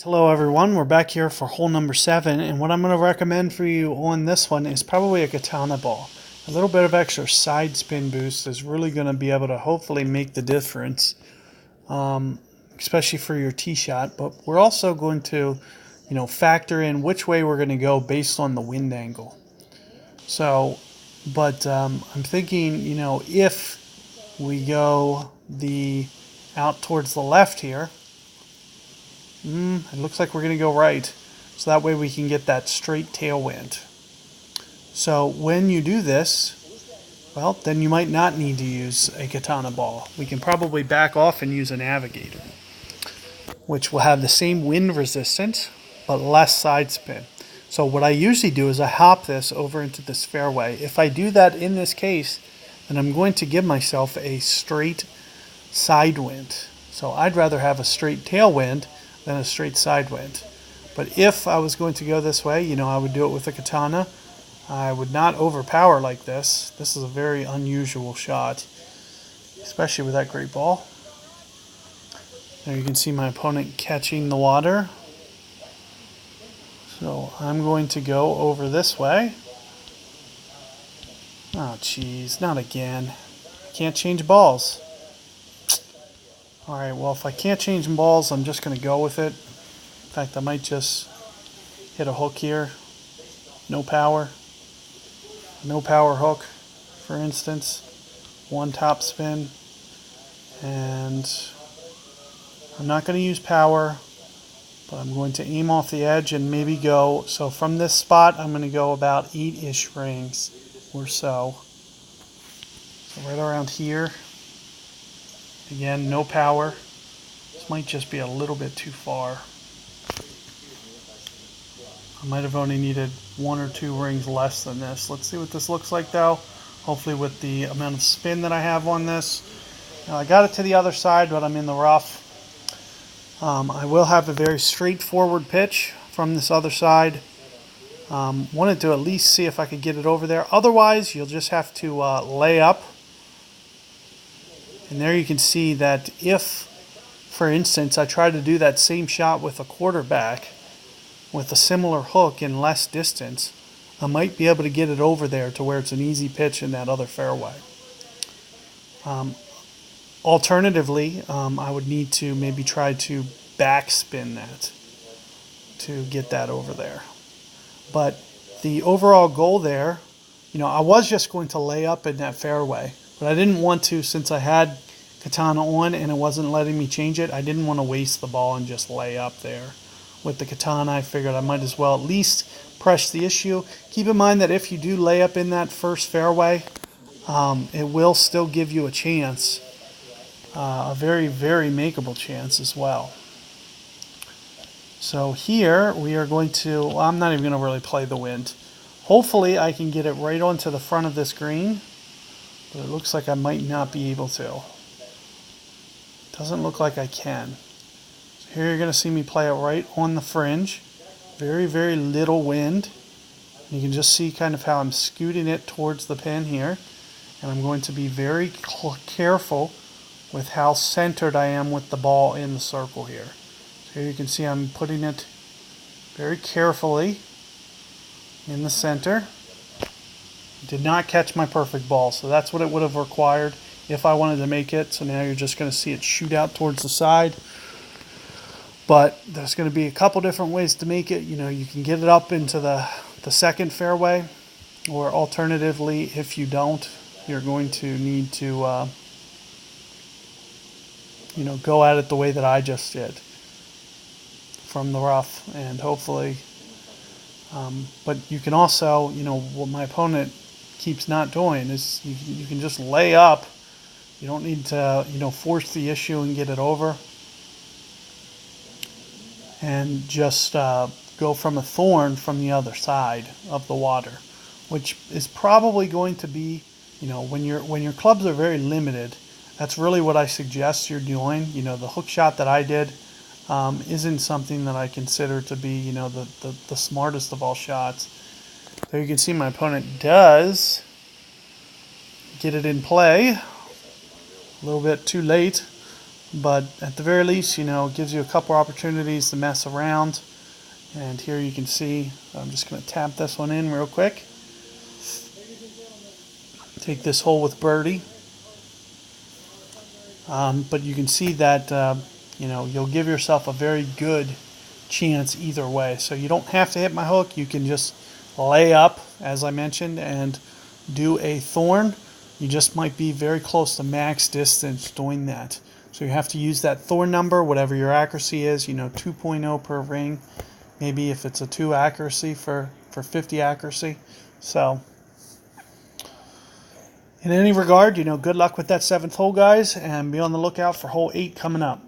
Hello everyone, we're back here for hole number 7, and what I'm going to recommend for you on this one is probably a katana ball. A little bit of extra side spin boost is really going to be able to hopefully make the difference, especially for your tee shot, but we're also going to factor in which way we're going to go based on the wind angle. So, but I'm thinking, if we go out towards the left here, it looks like we're going to go right, so that way we can get that straight tailwind. So when you do this, well, then you might not need to use a katana ball. We can probably back off and use a navigator, which will have the same wind resistance, but less side spin. So what I usually do is I hop this over into this fairway. If I do that in this case, then I'm going to give myself a straight side wind. So I'd rather have a straight tailwind than a straight side wind. But if I was going to go this way, I would do it with a katana. I would not overpower like this. This is a very unusual shot, especially with that great ball. There you can see my opponent catching the water. So I'm going to go over this way. Oh, jeez, not again. I can't change balls. Alright, well, if I can't change balls, I'm just going to go with it. In fact, I might just hit a hook here. No power hook, for instance. One top spin. And I'm not going to use power, but I'm going to aim off the edge and maybe go. So from this spot, I'm going to go about 8-ish rings or so. So right around here. Again, no power. This might just be a little bit too far. I might have only needed 1 or 2 rings less than this. Let's see what this looks like though. Hopefully with the amount of spin that I have on this. Now I got it to the other side, but I'm in the rough. I will have a very straightforward pitch from this other side. Wanted to at least see if I could get it over there. Otherwise, you'll just have to lay up. And there you can see that if, for instance, I try to do that same shot with a quarterback with a similar hook in less distance, I might be able to get it over there to where it's an easy pitch in that other fairway. Alternatively, I would need to maybe try to backspin that to get that over there. But the overall goal there, I was just going to lay up in that fairway. But I didn't want to, since I had katana on and it wasn't letting me change it, I didn't want to waste the ball and just lay up there. With the katana, I figured I might as well at least press the issue. Keep in mind that if you do lay up in that first fairway, it will still give you a chance, a very, very makeable chance as well. So here we are going to, well, I'm not even going to really play the wind. Hopefully I can get it right onto the front of this green. But it looks like I might not be able to. Doesn't look like I can. So here you're going to see me play it right on the fringe. Very, very little wind. You can just see kind of how I'm scooting it towards the pin here. And I'm going to be very careful with how centered I am with the ball in the circle here. So here you can see I'm putting it very carefully in the center. Did not catch my perfect ball, so that's what it would have required if I wanted to make it. So now you're just going to see it shoot out towards the side. But there's going to be a couple different ways to make it. You can get it up into the second fairway, or alternatively, if you don't, you're going to need to go at it the way that I just did from the rough, and hopefully but you can also, what my opponent keeps not doing is you can just lay up. You don't need to, force the issue and get it over. And just go from a thorn from the other side of the water, which is probably going to be, when your clubs are very limited, that's really what I suggest you're doing. The hook shot that I did isn't something that I consider to be, the smartest of all shots. There you can see my opponent does get it in play. A little bit too late. but at the very least, you know, it gives you a couple opportunities to mess around. And here you can see, I'm just going to tap this one in real quick. Take this hole with birdie. But you can see that, you know, you'll give yourself a very good chance either way. So you don't have to hit my hook. You can just lay up, as I mentioned, and do a thorn. You just might be very close to max distance doing that. So you have to use that thorn number, whatever your accuracy is, you know, 2.0 per ring. Maybe if it's a 2 accuracy for 50 accuracy. So in any regard, you know, good luck with that 7th hole, guys, and be on the lookout for hole 8 coming up.